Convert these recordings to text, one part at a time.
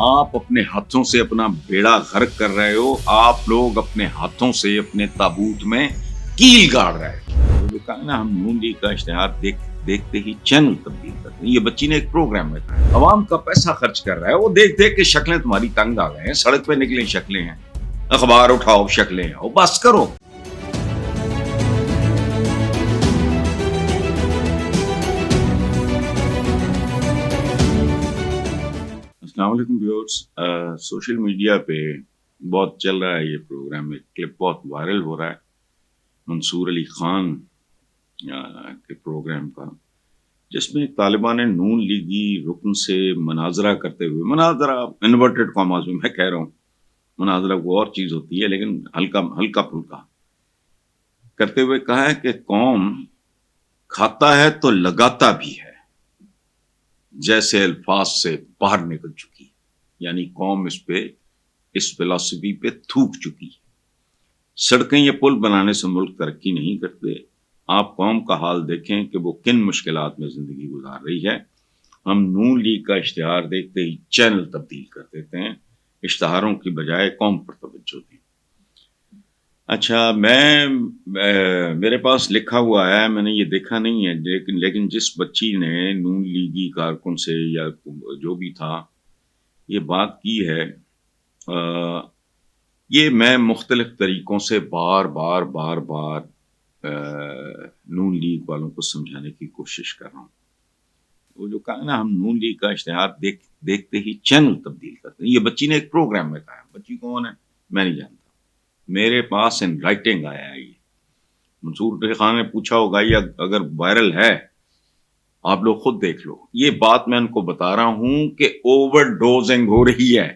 آپ اپنے ہاتھوں سے اپنا بیڑا غرق کر رہے ہو. آپ لوگ اپنے ہاتھوں سے اپنے تابوت میں کیل گاڑ رہے ہو. جو کہا نا ہم نون لیگ کا اشتہار دیکھتے ہی چینل تبدیل کرتے ہیں. یہ بچی نے ایک پروگرام میں کہا عوام کا پیسہ خرچ کر رہا ہے, وہ دیکھ دیکھ کے شکلیں تمہاری تنگ آ گئے ہیں. سڑک پہ نکلیں شکلیں ہیں, اخبار اٹھاؤ شکلیں ہیں, بس کرو. السلام علیکم ویورز. سوشل میڈیا پہ بہت چل رہا ہے یہ پروگرام, ایک کلپ بہت وائرل ہو رہا ہے منصور علی خان کے پروگرام کا, جس میں طالبان نون لیگی رکن سے مناظرہ کرتے ہوئے, مناظرہ انورٹڈ کاماز میں کہہ رہا ہوں, مناظرہ وہ اور چیز ہوتی ہے لیکن ہلکا پھلکا کرتے ہوئے کہا ہے کہ قوم کھاتا ہے تو لگاتا بھی ہے, جیسے الفاظ سے باہر نکل چکی, یعنی قوم اس فلسفی پہ تھوک چکی. سڑکیں یا پل بنانے سے ملک ترقی نہیں کرتے. آپ قوم کا حال دیکھیں کہ وہ کن مشکلات میں زندگی گزار رہی ہے. ہم نون لیگ کا اشتہار دیکھتے ہی چینل تبدیل کر دیتے ہیں, اشتہاروں کی بجائے قوم پر توجہ دیں. اچھا, میرے پاس لکھا ہوا ہے, میں نے یہ دیکھا نہیں ہے, لیکن جس بچی نے نون لیگی کارکن سے یا جو بھی تھا یہ بات کی ہے, یہ میں مختلف طریقوں سے بار بار نون لیگ والوں کو سمجھانے کی کوشش کر رہا ہوں. وہ جو کہا نا ہم نون لیگ کا اشتہار دیکھتے ہی چینل تبدیل کرتے ہیں. یہ بچی نے ایک پروگرام میں کہا. بچی کون ہے میں نہیں جانتا, میرے پاس ان رائٹنگ آیا ہے. یہ منصور علی خان نے پوچھا ہوگا, یہ اگر وائرل ہے آپ لوگ خود دیکھ لو. یہ بات میں ان کو بتا رہا ہوں کہ اوور ڈوزنگ ہو رہی ہے.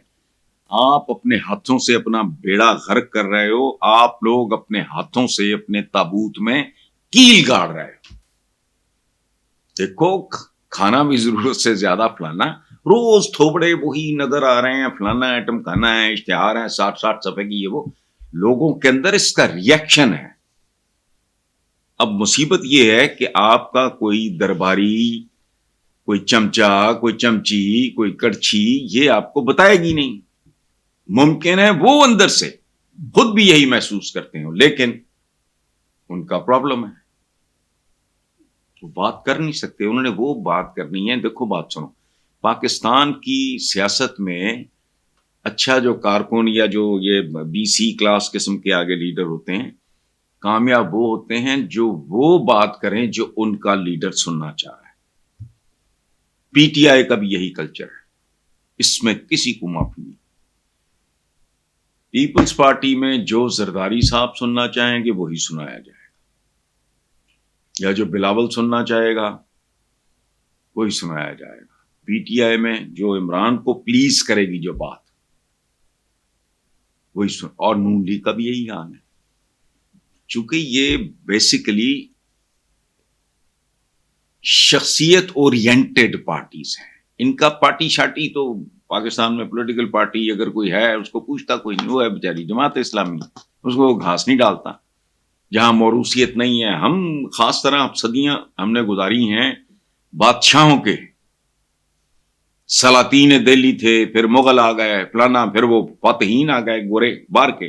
آپ اپنے ہاتھوں سے اپنا بیڑا غرق کر رہے ہو. آپ لوگ اپنے ہاتھوں سے اپنے تابوت میں کیل گاڑ رہے ہو. دیکھو کھانا بھی ضرورت سے زیادہ فلانا, روز تھوبڑے وہی نظر آ رہے ہیں, فلانا آئٹم کھانا ہے, اشتہار ہے 60 صفحے کی, یہ وہ لوگوں کے اندر اس کا ریئیکشن ہے. اب مصیبت یہ ہے کہ آپ کا کوئی درباری, کوئی چمچا, کوئی چمچی, کوئی کڑچھی یہ آپ کو بتائے گی نہیں. ممکن ہے وہ اندر سے خود بھی یہی محسوس کرتے ہوں, لیکن ان کا پرابلم ہے, وہ بات کر نہیں سکتے. انہوں نے وہ بات کرنی ہے. دیکھو بات سنو, پاکستان کی سیاست میں اچھا جو کارکن یا جو یہ BC کلاس قسم کے آگے لیڈر ہوتے ہیں, کامیاب وہ ہوتے ہیں جو وہ بات کریں جو ان کا لیڈر سننا چاہ رہا ہے. PTI کا بھی یہی کلچر ہے, اس میں کسی کو معافی نہیں. پیپلز پارٹی میں جو زرداری صاحب سننا چاہیں گے وہی سنایا جائے گا, یا جو بلاول سننا چاہے گا وہی سنایا جائے گا. PTI میں جو عمران کو پلیز کرے گی جو بات وہی سن, اور نون لیگ کا بھی یہی حال ہے. چونکہ یہ بیسیکلی شخصیت اورینٹڈ پارٹیز ہیں. ان کا پارٹی شارٹی تو پاکستان میں پولیٹیکل پارٹی اگر کوئی ہے اس کو پوچھتا کوئی نہیں. وہ ہے بیچاری جماعت اسلامی, اس کو گھاس نہیں ڈالتا. جہاں موروثیت نہیں ہے, ہم خاص طرح صدیاں ہم نے گزاری ہیں بادشاہوں کے, سلاطین دہلی تھے, پھر مغل آ گئے فلانا, پھر وہ فاتحین آ گئے گورے بار کے.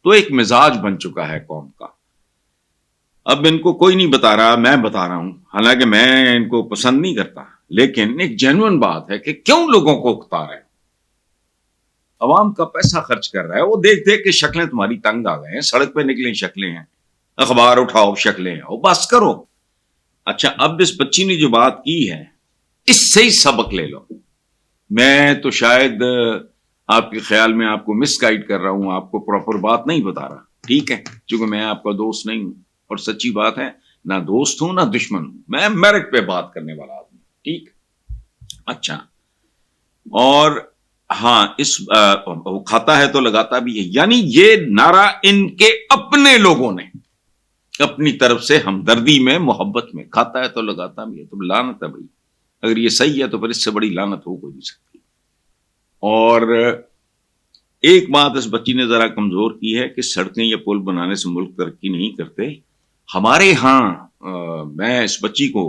تو ایک مزاج بن چکا ہے قوم کا. اب ان کو کوئی نہیں بتا رہا, میں بتا رہا ہوں, حالانکہ میں ان کو پسند نہیں کرتا, لیکن ایک جینوئن بات ہے کہ کیوں لوگوں کو اکتا رہے. عوام کا پیسہ خرچ کر رہا ہے, وہ دیکھ دیکھ کے شکلیں تمہاری تنگ آ گئے ہیں. سڑک پہ نکلیں شکلیں ہیں, اخبار اٹھاؤ شکلیں ہیں, بس کرو. اچھا, اب اس بچی نے جو بات کی ہے اس سے ہی سبق لے لو. میں تو شاید آپ کے خیال میں آپ کو مس گائیڈ کر رہا ہوں, آپ کو پراپر بات نہیں بتا رہا, ٹھیک ہے, چونکہ میں آپ کا دوست نہیں ہوں, اور سچی بات ہے نہ دوست ہوں نہ دشمن ہوں, میں میرٹ پہ بات کرنے والا آدمی, ٹھیک. اچھا, اور ہاں اس کھاتا ہے تو لگاتا بھی ہے, یعنی یہ نعرہ ان کے اپنے لوگوں نے اپنی طرف سے ہمدردی میں محبت میں, کھاتا ہے تو لگاتا بھی ہے. تو لعنت ہے بھائی, اگر یہ صحیح ہے تو پھر اس سے بڑی لعنت ہو کوئی نہیں سکتی. اور ایک بات اس بچی نے ذرا کمزور کی ہے کہ سڑکیں یا پل بنانے سے ملک ترقی نہیں کرتے. ہمارے ہاں میں اس بچی کو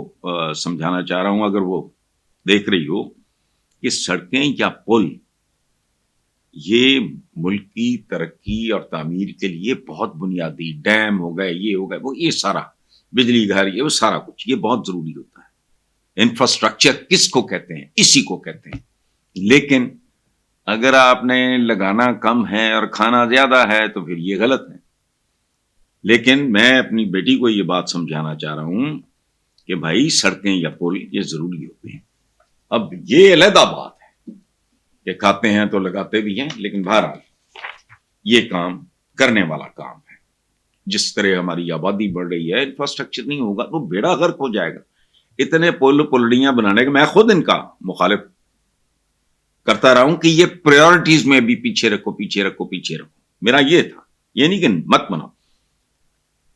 سمجھانا چاہ رہا ہوں, اگر وہ دیکھ رہی ہو, کہ سڑکیں یا پل یہ ملک کی ترقی اور تعمیر کے لیے بہت بنیادی، ڈیم ہو گئے، یہ ہو گئے، وہ یہ سارا، بجلی گھر، یہ وہ سارا کچھ یہ بہت ضروری ہوتا ہے۔ انفراسٹرکچر کس کو کہتے ہیں؟ اسی کو کہتے ہیں۔ لیکن اگر آپ نے لگانا کم ہے اور کھانا زیادہ ہے تو پھر یہ غلط ہے۔ لیکن میں اپنی بیٹی کو یہ بات سمجھانا چاہ رہا ہوں کہ بھائی سڑکیں یا پل یہ ضروری ہوتے ہیں۔ اب یہ علیحدہ بات ہے کہ کھاتے ہیں تو لگاتے بھی ہیں، لیکن بہرحال یہ کام کرنے والا کام ہے۔ جس طرح ہماری آبادی بڑھ رہی ہے، انفراسٹرکچر نہیں ہوگا تو بیڑا غرق ہو جائے گا۔ اتنے پل پلڑیاں بنانے کے میں خود ان کا مخالف کرتا رہا ہوں کہ یہ پریورٹیز میں بھی پیچھے رکھو، پیچھے رکھو، پیچھے رکھو۔ میرا یہ تھا، یہ نہیں کہ مت بناؤ۔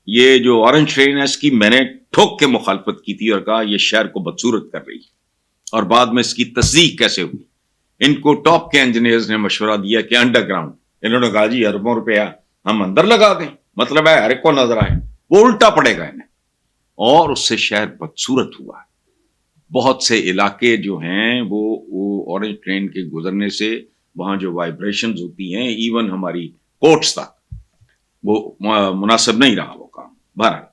یہ جو اورنج ٹرین ہے اس کی میں نے ٹھوک کے مخالفت کی تھی اور کہا یہ شہر کو بدصورت کر رہی ہے، اور بعد میں اس کی تصدیق کیسے ہوئی؟ ان کو ٹاپ کے انجینئرز نے مشورہ دیا کہ انڈر گراؤنڈ، انہوں نے کہا جی اربوں روپیہ ہم اندر لگا دیں، مطلب ہے ہر ایک کو نظر آئے، وہ الٹا پڑے گا انہیں، اور اس سے شہر بدصورت ہوا ہے۔ بہت سے علاقے جو ہیں وہ اورنج ٹرین کے گزرنے سے وہاں جو وائبریشنز ہوتی ہیں، ایون ہماری کوٹس تک، وہ مناسب نہیں رہا وہ کام۔ بہرحال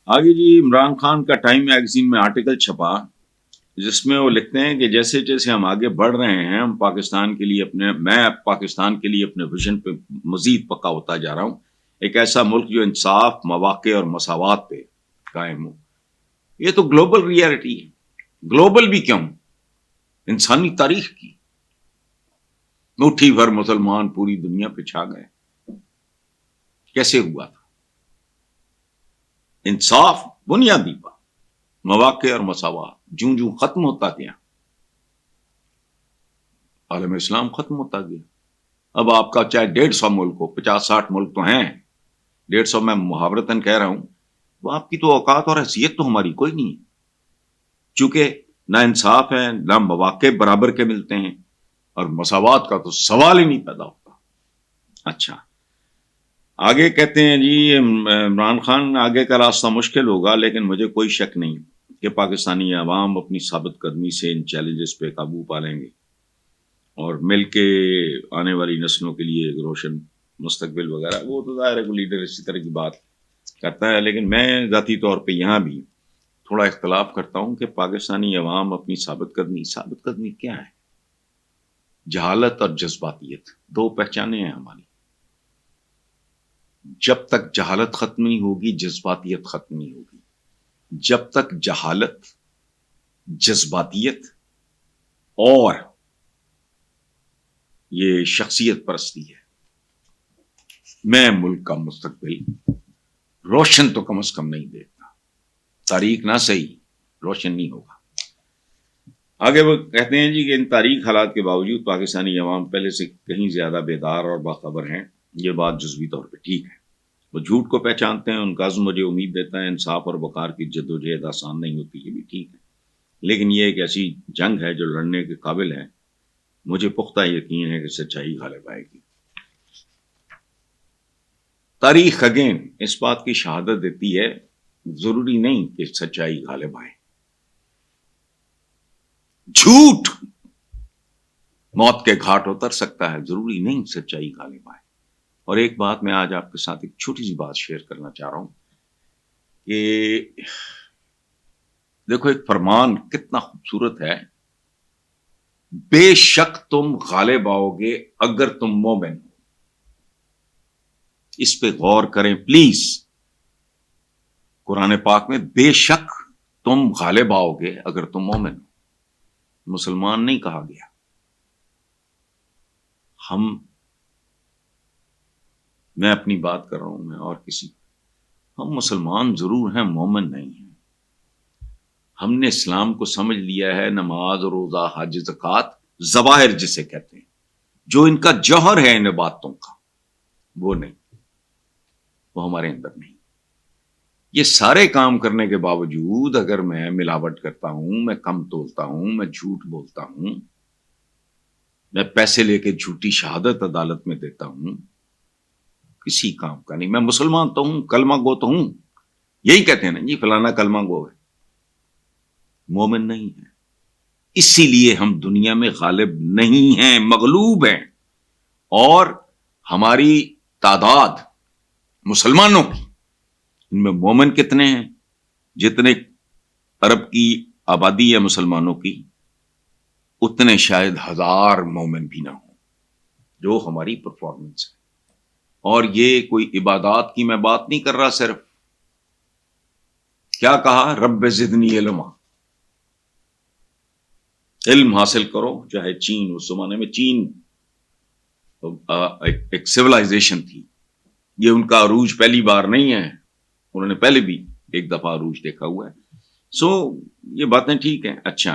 آگے جی، عمران خان کا ٹائم میگزین میں آرٹیکل چھپا جس میں وہ لکھتے ہیں کہ جیسے جیسے ہم آگے بڑھ رہے ہیں، ہم پاکستان کے لیے میں پاکستان کے لیے اپنے ویژن پہ مزید پکا ہوتا جا رہا ہوں، ایک ایسا ملک جو انصاف، مواقع اور مساوات پہ قائم ہو۔ یہ تو گلوبل ریئلٹی ہے۔ گلوبل بھی کیوں، انسانی تاریخ کی مٹھی بھر مسلمان پوری دنیا پہ چھا گئے، کیسے ہوا تھا؟ انصاف بنیادی بات، مواقع اور مساوات جوں جوں ختم ہوتا گیا، عالم اسلام ختم ہوتا گیا۔ اب آپ کا چاہے 150 ملک ہو، 50-60 ملک تو ہیں، 150 میں محاورتاً کہہ رہا ہوں، وہ آپ کی تو اوقات اور حیثیت تو ہماری کوئی نہیں ہے، چونکہ نہ انصاف ہے، نہ مواقع برابر کے ملتے ہیں، اور مساوات کا تو سوال ہی نہیں پیدا ہوتا۔ اچھا، آگے کہتے ہیں جی عمران خان، آگے کا راستہ مشکل ہوگا لیکن مجھے کوئی شک نہیں کہ پاکستانی عوام اپنی ثابت قدمی سے ان چیلنجز پہ قابو پا لیں گے اور مل کے آنے والی نسلوں کے لیے ایک روشن مستقبل وغیرہ۔ وہ تو ظاہر ہے کوئی لیڈر اسی طرح کی بات کرتا ہے، لیکن میں ذاتی طور پہ یہاں بھی تھوڑا اختلاف کرتا ہوں کہ پاکستانی عوام اپنی ثابت قدمی کیا ہے؟ جہالت اور جذباتیت، دو پہچانیں ہیں ہماری۔ جب تک جہالت ختم نہیں ہوگی، جذباتیت ختم نہیں ہوگی۔ جب تک جہالت، جذباتیت اور یہ شخصیت پرستی ہے، میں ملک کا مستقبل روشن تو کم از کم نہیں دیکھتا۔ تاریخ نہ صحیح، روشن نہیں ہوگا۔ آگے وہ کہتے ہیں جی کہ ان تاریخ حالات کے باوجود پاکستانی عوام پہلے سے کہیں زیادہ بیدار اور باخبر ہیں۔ یہ بات جزوی طور پہ ٹھیک ہے، وہ جھوٹ کو پہچانتے ہیں، ان کا عزم مجھے امید دیتا ہے۔ انصاف اور وقار کی جدوجہد آسان نہیں ہوتی، یہ بھی ٹھیک ہے، لیکن یہ ایک ایسی جنگ ہے جو لڑنے کے قابل ہے۔ مجھے پختہ یقین ہے کہ سچائی غالب آئے گی۔ تاریخ اگین اس بات کی شہادت دیتی ہے، ضروری نہیں کہ سچائی غالب آئے۔ جھوٹ موت کے گھاٹ اتر سکتا ہے، ضروری نہیں سچائی غالب آئے۔ اور ایک بات میں آج آپ کے ساتھ ایک چھوٹی سی بات شیئر کرنا چاہ رہا ہوں کہ دیکھو ایک فرمان کتنا خوبصورت ہے، بے شک تم غالب آؤ گے اگر تم مومن ہو۔ اس پہ غور کریں پلیز۔ قرآن پاک میں بے شک تم غالب آؤ گے اگر تم مومن ہو، مسلمان نہیں کہا گیا۔ میں اپنی بات کر رہا ہوں، میں اور کسی، ہم مسلمان ضرور ہیں، مومن نہیں ہیں۔ ہم نے اسلام کو سمجھ لیا ہے نماز، روزہ، حج، زکوٰۃ، ظواہر جسے کہتے ہیں، جو ان کا جوہر ہے ان باتوں کا، وہ نہیں، وہ ہمارے اندر نہیں۔ یہ سارے کام کرنے کے باوجود اگر میں ملاوٹ کرتا ہوں، میں کم تولتا ہوں، میں جھوٹ بولتا ہوں، میں پیسے لے کے جھوٹی شہادت عدالت میں دیتا ہوں، کسی کام کا نہیں۔ میں مسلمان تو ہوں، کلمہ گو تو ہوں، یہی کہتے ہیں نا جی فلانا کلمہ گو ہے، مومن نہیں ہے۔ اسی لیے ہم دنیا میں غالب نہیں ہیں، مغلوب ہیں. اور ہماری تعداد مسلمانوں کی، ان میں مومن کتنے ہیں؟ جتنے عرب کی آبادی ہے مسلمانوں کی، اتنے شاید 1000 مومن بھی نہ ہوں، جو ہماری پرفارمنس ہے. اور یہ کوئی عبادات کی میں بات نہیں کر رہا، صرف کیا کہا؟ رب زدنی علما، علم حاصل کرو. چاہے چین، اس زمانے میں چین ایک سیولائزیشن تھی، یہ ان کا عروج پہلی بار نہیں ہے، انہوں نے پہلے بھی ایک دفعہ عروج دیکھا ہوا ہے. سو یہ باتیں ٹھیک ہیں. اچھا،